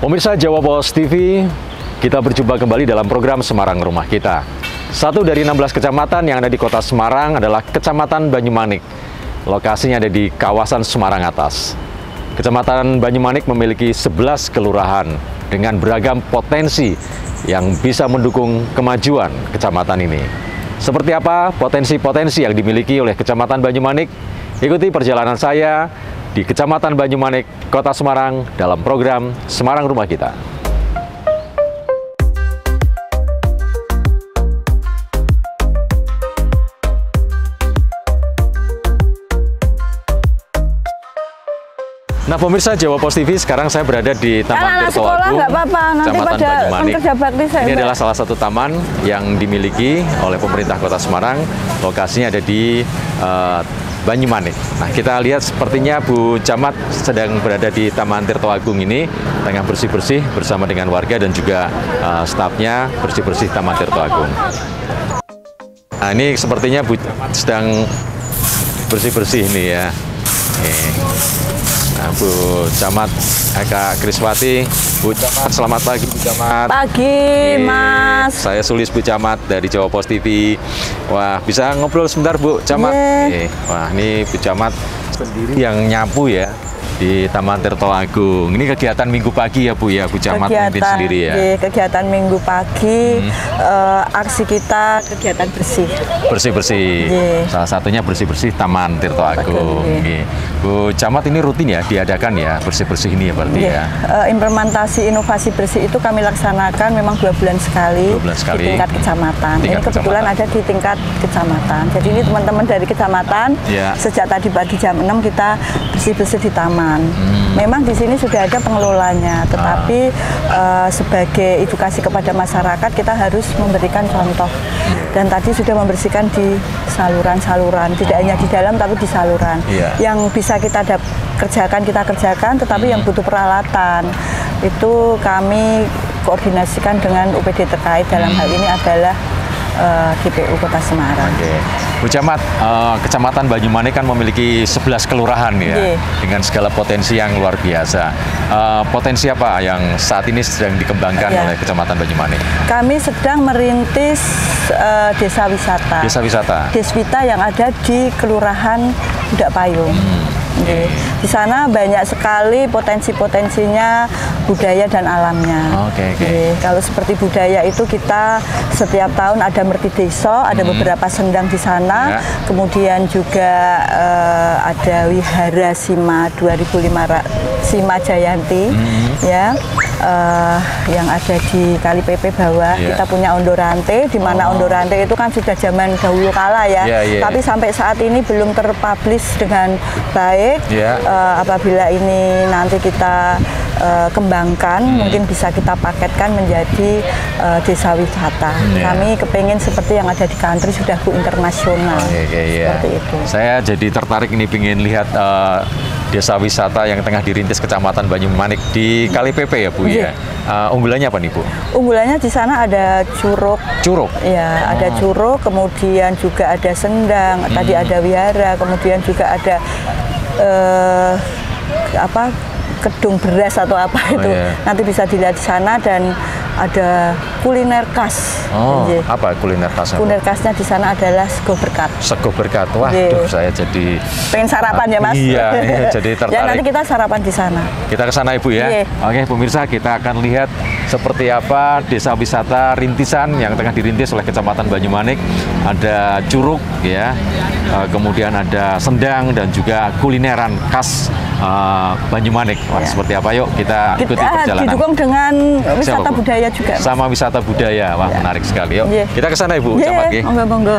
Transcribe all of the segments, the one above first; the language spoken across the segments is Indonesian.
Pemirsa Jawa Pos TV, kita berjumpa kembali dalam program Semarang Rumah Kita. Satu dari 16 kecamatan yang ada di kota Semarang adalah Kecamatan Banyumanik. Lokasinya ada di kawasan Semarang Atas. Kecamatan Banyumanik memiliki 11 kelurahan dengan beragam potensi yang bisa mendukung kemajuan kecamatan ini. Seperti apa potensi-potensi yang dimiliki oleh Kecamatan Banyumanik? Ikuti perjalanan saya di Kecamatan Banyumanik, Kota Semarang dalam program Semarang Rumah Kita. Nah, pemirsa Jawa Pos TV, sekarang saya berada di Taman Tirto Agung, Kecamatan Banyumanik. Ini adalah salah satu taman yang dimiliki oleh pemerintah Kota Semarang. Lokasinya ada di Banyumanik. Nah, kita lihat sepertinya Bu Camat sedang berada di Taman Tirto Agung ini, tengah bersih-bersih bersama dengan warga dan juga stafnya bersih-bersih Taman Tirto Agung. Nah, ini sepertinya Bu Camat sedang bersih-bersih ini ya. Nah, Bu Camat Eka Kriswati. Bu Camat, selamat pagi Bu Camat. Pagi Mas. Saya Sulis Bu Camat dari Jawa Pos TV. Wah, bisa ngobrol sebentar Bu Camat? Wah, ini Bu Camat sendiri yang nyapu ya di Taman Tirto Agung. Ini kegiatan Minggu pagi ya Bu ya, Bu Camat mungkin sendiri ya. Kegiatan Minggu pagi, aksi kita kegiatan bersih. Bersih-bersih. Salah satunya bersih-bersih Taman Tirto Agung. Bu Camat, ini rutin ya diadakan ya bersih-bersih ini ya berarti ya. Implementasi inovasi bersih itu kami laksanakan memang 2 bulan sekali, 2 bulan sekali di tingkat kecamatan. Ini kebetulan ada di tingkat kecamatan. Jadi ini teman-teman dari kecamatan sejak tadi pagi jam 6 kita bersih-bersih di taman. Memang di sini sudah ada pengelolanya, tetapi sebagai edukasi kepada masyarakat kita harus memberikan contoh. Dan tadi sudah membersihkan di saluran-saluran, tidak hanya di dalam tapi di saluran. Yang bisa kita kerjakan, tetapi yang butuh peralatan itu kami koordinasikan dengan UPD terkait. Dalam hal ini adalah GPU Kota Semarang. Bu Camat, Kecamatan Banyumanik kan memiliki 11 kelurahan ya, dengan segala potensi yang luar biasa. Potensi apa yang saat ini sedang dikembangkan oleh Kecamatan Banyumanik? Kami sedang merintis desa wisata. Desa wisata. Deswita yang ada di Kelurahan Budak Payung. Di sana banyak sekali potensi-potensinya budaya dan alamnya. Kalau seperti budaya itu kita setiap tahun ada Merti Deso, ada beberapa sendang di sana. Kemudian juga ada Wihara Sima 2500 Sima Jayanti ya. Yang ada di Kali PP bawah. Kita punya Ondorante, di mana Ondorante itu kan sudah zaman dahulu kala ya. Tapi sampai saat ini belum terpublish dengan baik. Apabila ini nanti kita kembangkan, mungkin bisa kita paketkan menjadi desa wisata. Kami kepengen seperti yang ada di country, sudah go internasional. Seperti itu. Saya jadi tertarik ini, pengen lihat desa wisata yang tengah dirintis Kecamatan Banyumanik di Kali PP ya Bu ya. Unggulannya apa nih Bu? Unggulannya di sana ada curug. Curug? Ya, ada curug, kemudian juga ada sendang, tadi ada wihara, kemudian juga ada kedung beras atau apa itu. Nanti bisa dilihat di sana, dan ada kuliner khas. Apa kuliner khasnya? Kuliner khasnya di sana adalah sego berkat. Sego berkat. Wah, saya jadi pengen sarapan ya Mas. Iya, jadi tertarik. Ya, nanti kita sarapan di sana. Kita ke sana Ibu ya. Oke, pemirsa, kita akan lihat seperti apa desa wisata rintisan yang tengah dirintis oleh Kecamatan Banyumanik. Ada curug ya, kemudian ada sendang dan juga kulineran khas Banyumanik. Wah, seperti apa? Yuk kita ikuti perjalanan. Didukung dengan wisata budaya juga. Sama wisata budaya. Wah, menarik sekali. Yuk kita ke sana Ibu Camat. Monggo.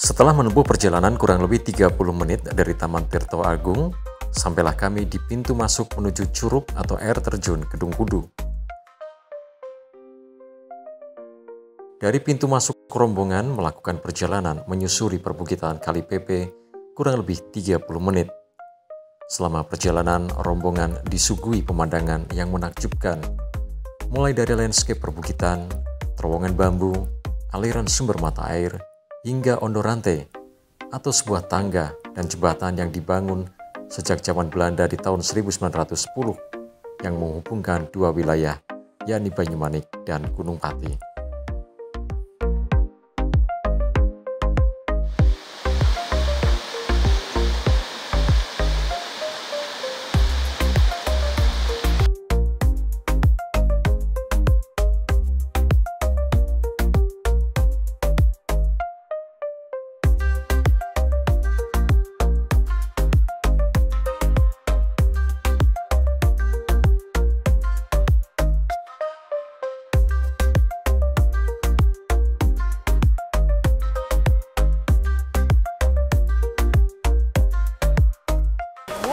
Setelah menempuh perjalanan kurang lebih 30 menit dari Taman Tirto Agung, sampailah kami di pintu masuk menuju Curug atau air terjun Kedung Kudu. Dari pintu masuk rombongan melakukan perjalanan menyusuri perbukitan Kali Pepe kurang lebih 30 menit. Selama perjalanan, rombongan disuguhi pemandangan yang menakjubkan, mulai dari landscape perbukitan, terowongan bambu, aliran sumber mata air, hingga Ondorante, atau sebuah tangga dan jembatan yang dibangun sejak zaman Belanda di tahun 1910 yang menghubungkan dua wilayah, yakni Banyumanik dan Gunung Pati.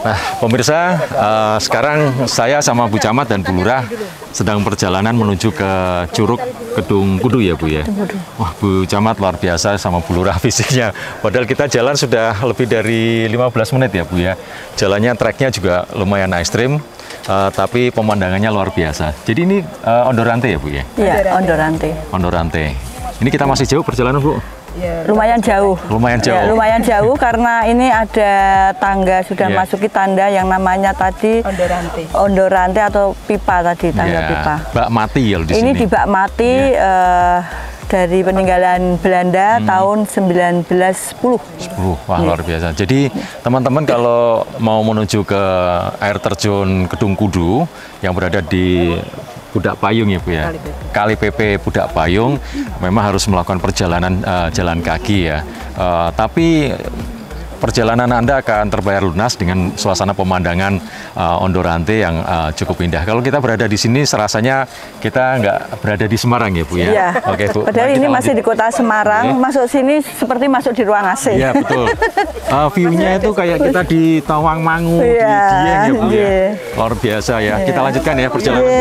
Nah, pemirsa, sekarang saya sama Bu Camat dan Bu Lurah sedang perjalanan menuju ke Curug Kedung Kudu ya Bu ya? Wah, Bu Camat luar biasa sama Bu Lurah fisiknya. Padahal kita jalan sudah lebih dari 15 menit ya Bu ya. Jalannya treknya juga lumayan ekstrim, tapi pemandangannya luar biasa. Jadi ini Ondorante ya Bu ya? Iya, Ondorante. Ondorante. Ini kita masih jauh perjalanan Bu? Ya, lumayan jauh. Lumayan jauh. Ya, lumayan jauh karena ini ada tangga sudah masuki tanda yang namanya tadi Ondorante atau pipa tadi, tangga pipa. Bak Mati ya di sini. Ini di Bak Mati dari peninggalan Belanda tahun 1910. Wah, luar biasa. Jadi teman-teman kalau mau menuju ke air terjun Kedung Kudu yang berada di Pudak Payung ya Bu ya, Kali Pepe Pudak Payung, memang harus melakukan perjalanan jalan kaki ya. Tapi perjalanan Anda akan terbayar lunas dengan suasana pemandangan Ondorante yang cukup indah. Kalau kita berada di sini, serasanya kita nggak berada di Semarang ya Bu ya? Iya. Oke Bu. Padahal ini masih di kota Semarang, masuk sini seperti masuk di ruang AC. Iya betul. View-nya itu kayak kita di Tawangmangu, di Dieng ya Bu ya. Luar biasa ya. Kita lanjutkan ya perjalanan Bu.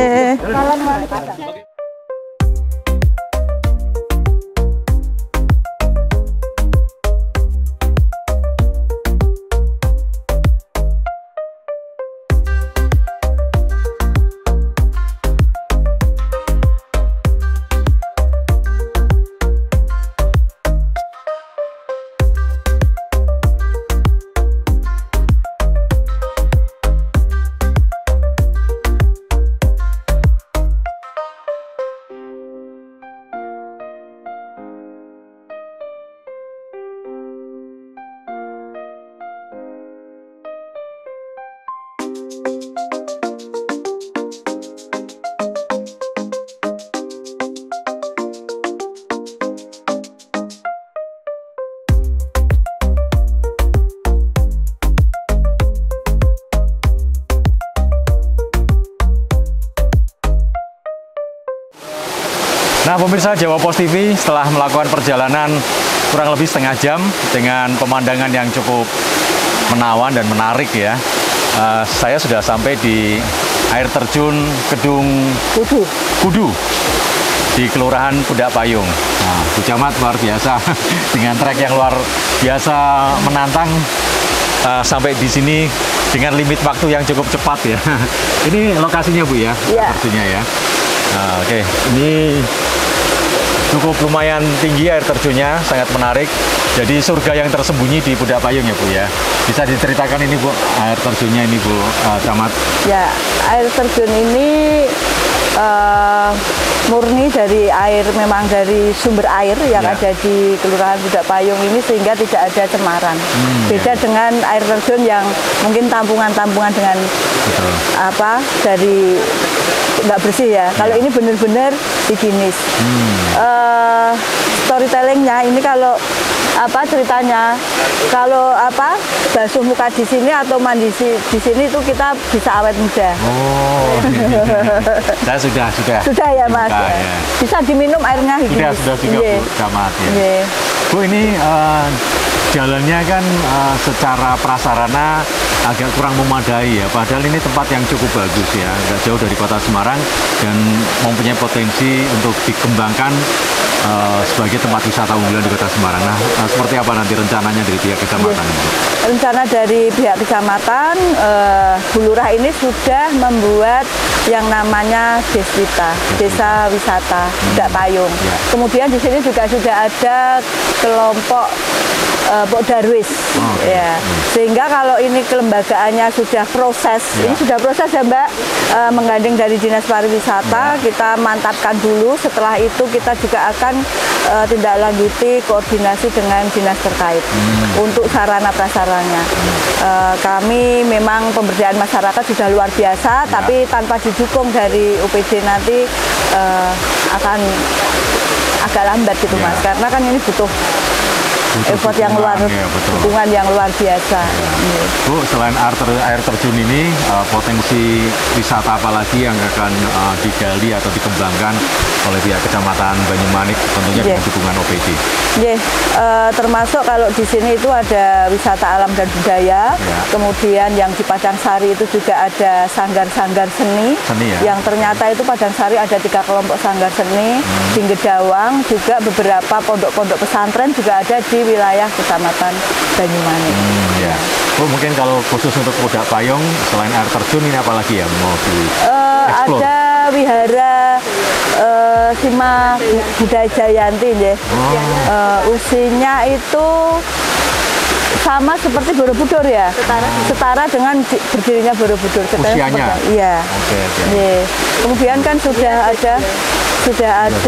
Nah pemirsa Jawa Pos TV, setelah melakukan perjalanan kurang lebih setengah jam dengan pemandangan yang cukup menawan dan menarik ya, saya sudah sampai di air terjun Kedung Kudu di Kelurahan Pudak Payung. Nah, Bu Camat luar biasa dengan trek yang luar biasa menantang, sampai di sini dengan limit waktu yang cukup cepat ya. Ini lokasinya Bu ya, terjunnya ya. Nah, oke, ini cukup lumayan tinggi air terjunnya, sangat menarik. Jadi surga yang tersembunyi di Pudak Payung ya Bu ya. Bisa diceritakan ini Bu, air terjunnya ini Bu Camat? Ya, air terjun ini murni dari air, memang dari sumber air yang ada di Kelurahan Pudak Payung ini, sehingga tidak ada cemaran. Beda dengan air terjun yang mungkin tampungan-tampungan dengan dari nggak bersih ya. Kalau ini benar-benar higienis. Storytellingnya ini kalau ceritanya, kalau basuh muka di sini atau mandi di sini itu kita bisa awet muda. Oh, saya sudah ya Mas. Ya. Bisa diminum airnya higienis. Sudah juga Bu Camat ya. Bu, ini jalannya kan secara prasarana agak kurang memadai ya, padahal ini tempat yang cukup bagus ya, nggak jauh dari kota Semarang dan mempunyai potensi untuk dikembangkan sebagai tempat wisata unggulan di kota Semarang. Nah, seperti apa nanti rencananya dari pihak kecamatan? Rencana dari pihak kecamatan, Bulurah ini sudah membuat yang namanya Deswita, Desa Wisata Budak Payung. Kemudian di sini juga sudah ada kelompok Pok Darwis, ya. Sehingga kalau ini kelembagaannya sudah proses, ini sudah proses ya Mbak, menggandeng dari Dinas Pariwisata, kita mantapkan dulu. Setelah itu kita juga akan tindak lanjuti koordinasi dengan dinas terkait untuk sarana prasaranya. Kami memang pemberdayaan masyarakat sudah luar biasa, tapi tanpa didukung dari UPD nanti akan agak lambat gitu Mas, karena kan ini butuh effort yang dukungan yang luar biasa. Bu, selain air terjun ini, potensi wisata apa lagi yang akan digali atau dikembangkan oleh pihak Kecamatan Banyumanik tentunya dengan dukungan OPD? Termasuk kalau di sini itu ada wisata alam dan budaya, kemudian yang di Padang Sari itu juga ada sanggar-sanggar seni ya? Yang ternyata itu Padang Sari ada 3 kelompok sanggar seni, di Gedawang juga beberapa pondok-pondok pesantren juga ada di wilayah Kecamatan Banyumanik. Bu, mungkin kalau khusus untuk Budak Payung, selain air terjun ini apa lagi ya mau di-explore? Ada wihara Sima Budaya Jayanti ya. Usianya itu sama seperti Borobudur ya, setara dengan berdirinya Borobudur. Usianya? Iya. Kemudian kan sudah ada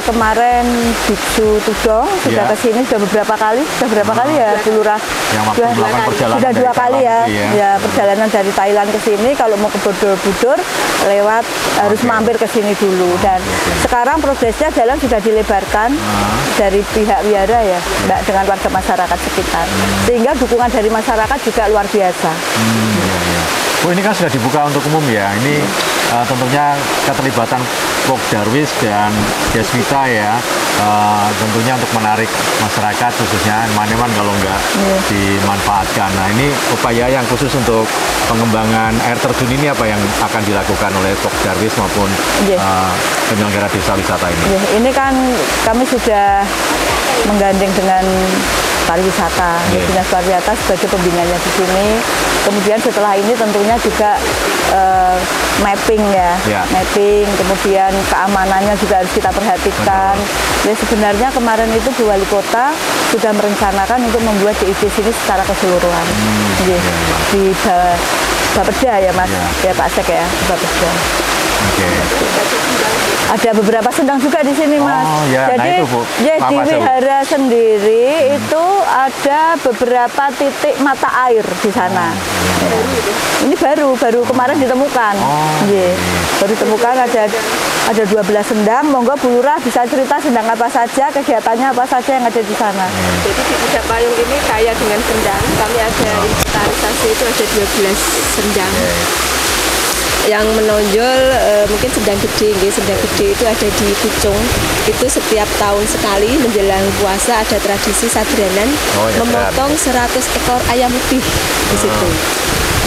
kemarin Biksu Tudong sudah ke sini sudah beberapa kali ya Bulurah. Sudah 2 kali ya perjalanan dari Thailand ke sini. Kalau mau ke Borobudur lewat harus mampir ke sini dulu, dan sekarang prosesnya jalan sudah dilebarkan dari pihak wihara ya Mbak, dengan warga masyarakat sekitar, sehingga dukungan dari masyarakat juga luar biasa. Bu, ini kan sudah dibuka untuk umum ya. Ini tentunya keterlibatan Pok Darwis dan Deswita ya, tentunya untuk menarik masyarakat khususnya Maneman kalau nggak dimanfaatkan. Nah, ini upaya yang khusus untuk pengembangan air terjun ini apa yang akan dilakukan oleh Pok Darwis maupun penyelenggara desa wisata ini? Ini kan kami sudah menggandeng dengan pariwisata, Dinas Pariwisata sebagai pembinanya di sini. Kemudian setelah ini tentunya juga mapping mapping, kemudian keamanannya juga harus kita perhatikan. Ya, sebenarnya kemarin itu Bu Wali Kota sudah merencanakan untuk membuat DID sini secara keseluruhan. Di Bapeda ya Mas, ya Pak Sek ya, Bapeda. Ada beberapa sendang juga di sini Mas. Jadi di wihara sendiri itu ada beberapa titik mata air di sana. Ini baru kemarin ditemukan. Baru ditemukan ada 12 sendang. Monggo Bu Lurah bisa cerita sendang apa saja, kegiatannya apa saja yang ada di sana. Jadi di Budak Payung ini kaya dengan sendang. Kami ada inventarisasi itu ada 12 sendang. Yang menonjol mungkin sendang gede, sendang gede itu ada di Pucung. Itu setiap tahun sekali menjelang puasa ada tradisi sadranan memotong 100 ekor ayam putih di situ.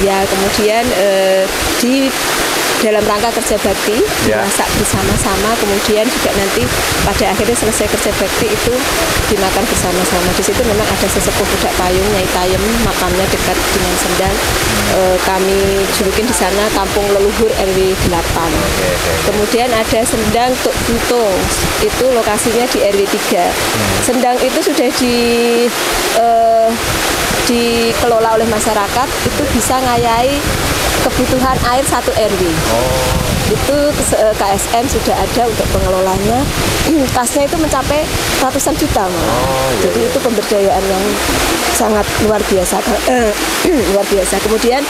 Ya, kemudian di dalam rangka kerja bakti dimasak bersama-sama, kemudian juga nanti pada akhirnya selesai kerja bakti itu dimakan bersama-sama. Di situ memang ada sesepuh Budak Payung, Nyai Tayem, makamnya dekat dengan Sendang. Kami julukin di sana Kampung Leluhur RW 8. Kemudian ada Sendang Tuk Buto, itu lokasinya di RW 3. Sendang itu sudah dikelola oleh masyarakat, itu bisa ngayai kebutuhan air 1 RW. Itu KSM sudah ada untuk pengelolanya. Kasnya itu mencapai ratusan juta. Jadi itu pemberdayaan yang sangat luar biasa. Luar biasa. Kemudian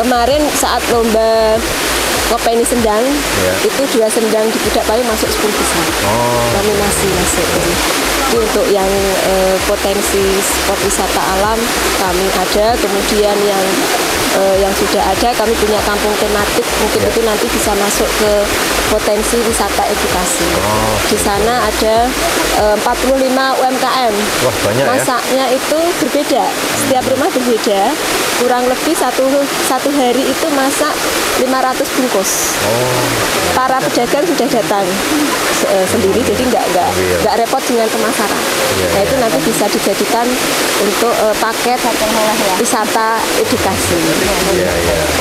kemarin saat lomba Kopeni Sendang, itu 2 sendang di Budak Payung masuk 10 besar. Nominasi masuk. Jadi untuk yang potensi spot wisata alam kami ada, kemudian yang yang sudah ada. Kami punya kampung tematik, mungkin itu nanti bisa masuk ke potensi wisata edukasi. Di sana ada 45 UMKM. Wah, banyak. Masaknya itu berbeda, setiap rumah berbeda. Kurang lebih satu hari itu masak 500 bungkus. Para pedagang sudah datang sendiri, jadi nggak repot dengan pemasaran. Nah itu nanti bisa dijadikan untuk paket wisata edukasi.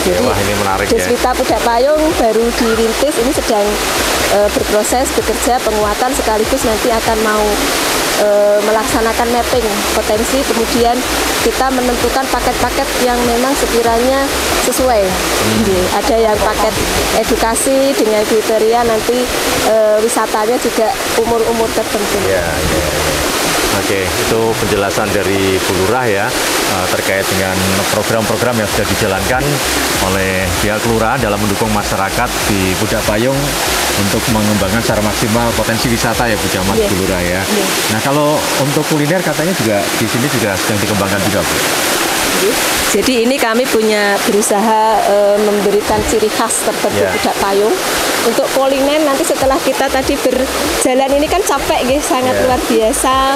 Jadi wah, ini menarik ya. Deswita Pudak Payung baru dirintis, ini sedang berproses bekerja penguatan, sekaligus nanti akan mau melaksanakan mapping potensi, kemudian kita menentukan paket-paket yang memang sekiranya sesuai. Ada yang paket edukasi dengan kriteria nanti wisatanya juga umur-umur tertentu. Oke, itu penjelasan dari Bu Lurah ya terkait dengan program-program yang sudah dijalankan oleh pihak kelurahan dalam mendukung masyarakat di Pudak Payung untuk mengembangkan secara maksimal potensi wisata ya Bu Camat, Bu Lurah ya. Nah kalau untuk kuliner katanya juga di sini juga sedang dikembangkan juga Bu. Jadi ini kami punya berusaha memberikan ciri khas tertentu Pudak Payung. Untuk kuliner nanti setelah kita tadi berjalan ini kan capek sangat luar biasa,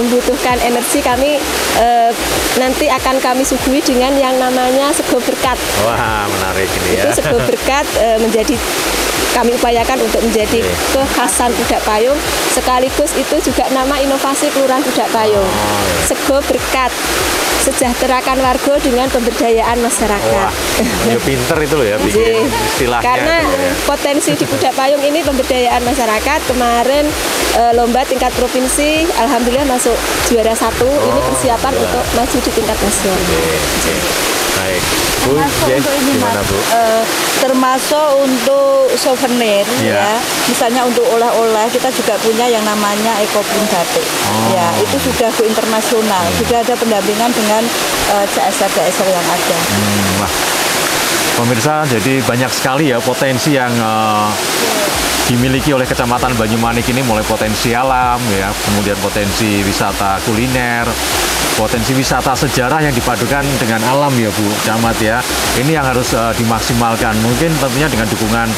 membutuhkan energi. Kami nanti akan kami suguhi dengan yang namanya sego berkat. Wah, menarik ini ya. Itu sego berkat kami upayakan untuk menjadi kekhasan Pudak Payung, sekaligus itu juga nama inovasi Kelurahan Pudak Payung. Sego berkat, sejahterakan warga dengan pemberdayaan masyarakat. Ya pinter itu loh ya bikin istilahnya. Karena potensi di Pudak Payung ini pemberdayaan masyarakat. Kemarin lomba tingkat provinsi, alhamdulillah masuk juara 1. Ini persiapan untuk maju di tingkat nasional. Baik, Bu, untuk ini gimana Bu? Termasuk untuk souvenir ya. Misalnya untuk oleh-oleh kita juga punya yang namanya Ekopin Batik. Ya, itu sudah go internasional. Sudah ada pendampingan dengan CSR yang ada. Wah. Pemirsa, jadi banyak sekali ya potensi yang dimiliki oleh Kecamatan Banyumanik ini, mulai potensi alam ya, kemudian potensi wisata kuliner, potensi wisata sejarah yang dipadukan dengan alam ya Bu Camat ya. Ini yang harus dimaksimalkan, mungkin tentunya dengan dukungan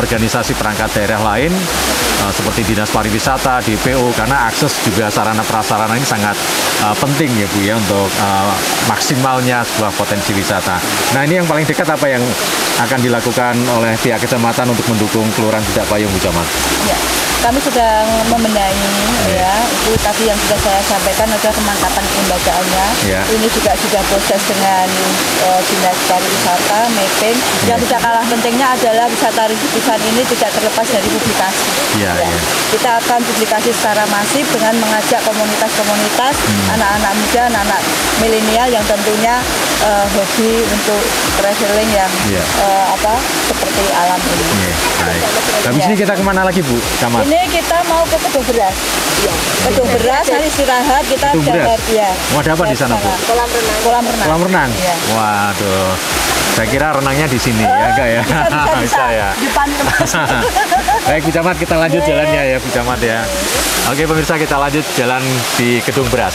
organisasi perangkat daerah lain seperti Dinas Pariwisata, DPO, karena akses juga sarana prasarana ini sangat penting ya Bu ya untuk maksimalnya sebuah potensi wisata. Nah ini yang paling dekat apa yang akan dilakukan oleh pihak kecamatan untuk mendukung Kelurahan Pudak Payung Bu Camat? Ya, kami sedang membenahi ya, itu tadi yang sudah saya sampaikan adalah kemantapan kelembagaannya. Ini juga sudah proses dengan Dinas Pariwisata, mapping. Yang tidak kalah pentingnya adalah wisata rintisan ini tidak terlepas dari publikasi. Kita akan publikasi secara masif dengan mengajak komunitas-komunitas, anak-anak muda, anak-anak milenial yang tentunya hobi untuk traveling yang seperti alam ini. Habis ini kita kemana lagi Bu Camat? Ini kita mau ke Kedung Beras. Kedung Beras, hari istirahat kita dapat Mau ada apa di sana Bu? Kolam renang. Kolam renang. Waduh. Saya kira renangnya di sini ya, enggak ya? Bisa ya. Baik Bu Camat, kita lanjut jalannya ya Bu Camat ya. Oke pemirsa, kita lanjut jalan di Kedung Beras.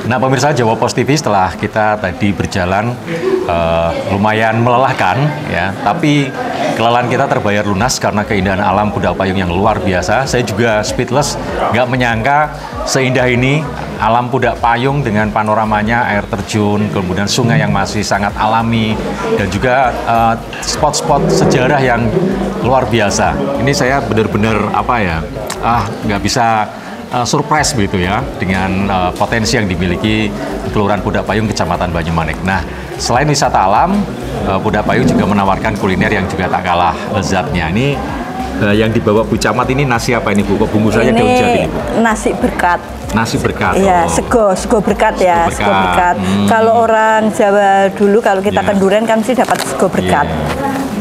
Nah pemirsa Jawa Pos TV, setelah kita tadi berjalan lumayan melelahkan ya, tapi kelelahan kita terbayar lunas karena keindahan alam Pudak Payung yang luar biasa. Saya juga speechless, nggak menyangka seindah ini alam Pudak Payung dengan panoramanya, air terjun, kemudian sungai yang masih sangat alami, dan juga spot-spot sejarah yang luar biasa. Ini saya benar-benar nggak bisa surprise begitu ya dengan potensi yang dimiliki Kelurahan Pudak Payung, Kecamatan Banyumanik. Nah, selain wisata alam, Pudak Payung juga menawarkan kuliner yang juga tak kalah lezatnya. Ini yang dibawa Bu Camat ini nasi apa ini Bu? Kok bungkusannya daun jati ini Bu? Nasi berkat. Nasi berkat. Iya, sego berkat ya, sego berkat. Kalau orang Jawa dulu kalau kita kenduren kan sih dapat sego berkat.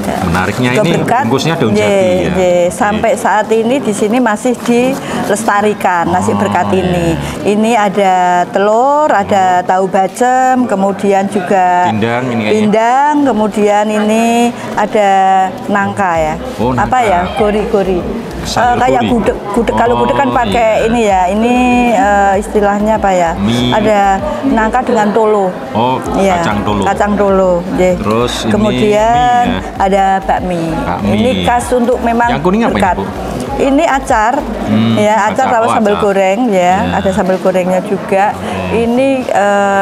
Menariknya ini bungkusnya daun jati ya. Sampai saat ini di sini masih dilestarikan nasi berkat ini. Ini ada telur, ada tahu bacem, kemudian juga pindang, kemudian ini ada nangka ya. Apa ya? Gori-gori. Kayak gudeg kalau gudeg kan pakai ini ya, ini istilahnya apa ya? Ada nangka dengan tolo. Ya, kacang tolo. Terus kemudian ada bakmi. Ini khas untuk memang yang kuning apa berkat. Ini, Bu? Ini acar, ya acar sama sambal goreng ya, ada sambal gorengnya juga. Ini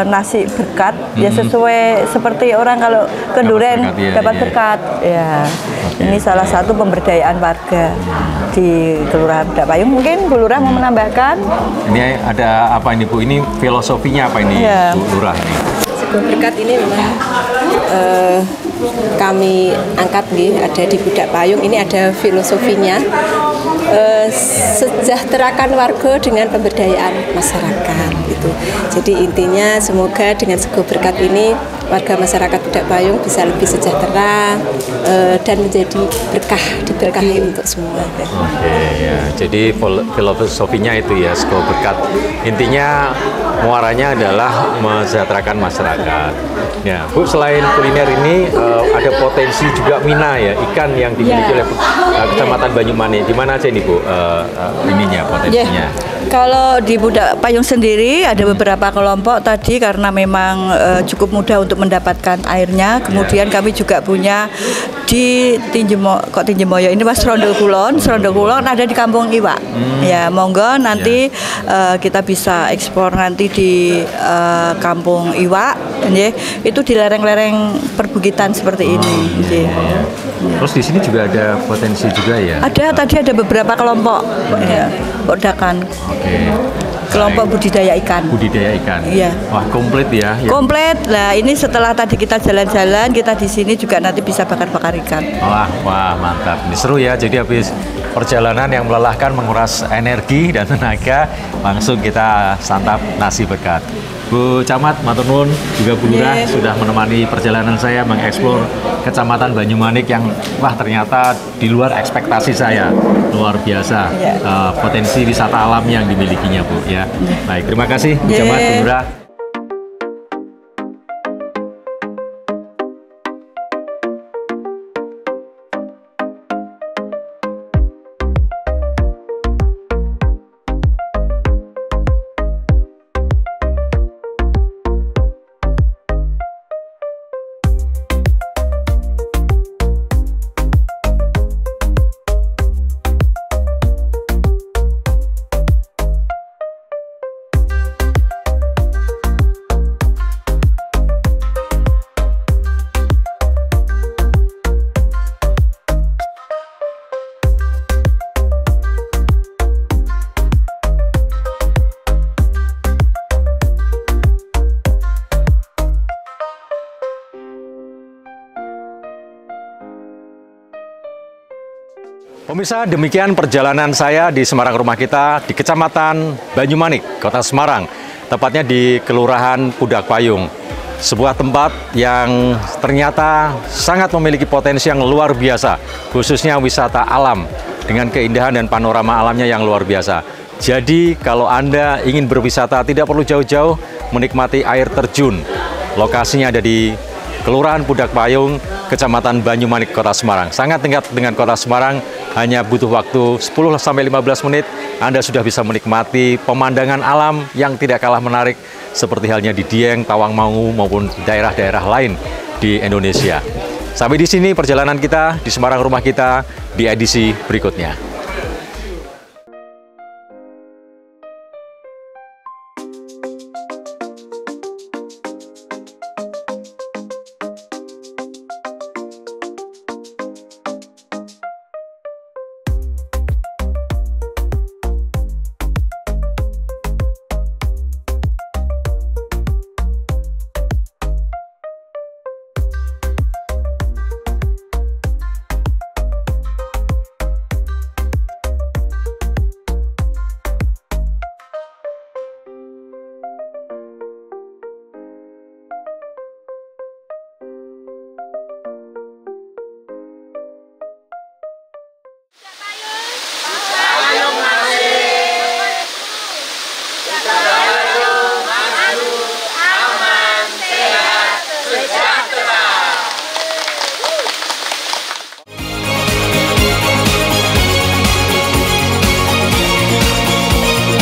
nasi berkat, ya sesuai seperti orang kalau kenduren dapat berkat. Ya, ini salah satu pemberdayaan warga di Kelurahan Pudak Payung. Mungkin Bu Lurah mau menambahkan? Ini ada apa ini Bu? Ini filosofinya apa ini Bu Lurah ini? Sego berkat ini memang kami angkat ada di Pudak Payung. Ini ada filosofinya. Sejahterakan warga dengan pemberdayaan masyarakat gitu. Jadi intinya semoga dengan sego berkat ini warga masyarakat Pudak Payung bisa lebih sejahtera dan menjadi berkah, diberkahi untuk semua. Ya. Jadi filosofinya itu ya, sego berkat. Intinya muaranya adalah mensejahterakan masyarakat. Ya, Bu, selain kuliner ini ada potensi juga mina ya, ikan yang dimiliki oleh Kecamatan Banyumanik. Di mana aja ini Bu ininya potensinya? Kalau di Pudak Payung sendiri ada beberapa kelompok tadi karena memang cukup mudah untuk mendapatkan airnya. Kemudian kami juga punya di Tinjemoyo ini Mas Rondo Kulon ada di Kampung Iwak. Ya, monggo nanti kita bisa ekspor nanti di Kampung Iwak. Itu di lereng-lereng perbukitan seperti ini. Terus di sini juga ada potensi juga ya? Tadi ada beberapa kelompok Podakan. Kelompok budidaya ikan. Iya. Wah, komplit ya. Komplit. Nah, ini setelah tadi kita jalan-jalan, kita di sini juga nanti bisa bakar-bakar ikan. Wah, mantap. Ini seru ya. Jadi habis perjalanan yang melelahkan, menguras energi dan tenaga, langsung kita santap nasi berkat. Bu Camat, matur nuwun, juga Bu Lurah sudah menemani perjalanan saya mengeksplor Kecamatan Banyumanik yang ternyata di luar ekspektasi saya. Luar biasa potensi wisata alam yang dimilikinya Bu ya. Baik, terima kasih Bu Camat, Bu Lurah. Pemirsa, demikian perjalanan saya di Semarang Rumah Kita di Kecamatan Banyumanik, Kota Semarang, tepatnya di Kelurahan Pudak Payung. Sebuah tempat yang ternyata sangat memiliki potensi yang luar biasa, khususnya wisata alam dengan keindahan dan panorama alamnya yang luar biasa. Jadi kalau Anda ingin berwisata tidak perlu jauh-jauh menikmati air terjun. Lokasinya ada di Kelurahan Pudak Payung, Kecamatan Banyumanik, Kota Semarang. Sangat dekat dengan Kota Semarang, hanya butuh waktu 10-15 menit, Anda sudah bisa menikmati pemandangan alam yang tidak kalah menarik, seperti halnya di Dieng, Tawangmangu, maupun daerah-daerah lain di Indonesia. Sampai di sini perjalanan kita di Semarang Rumah Kita di edisi berikutnya.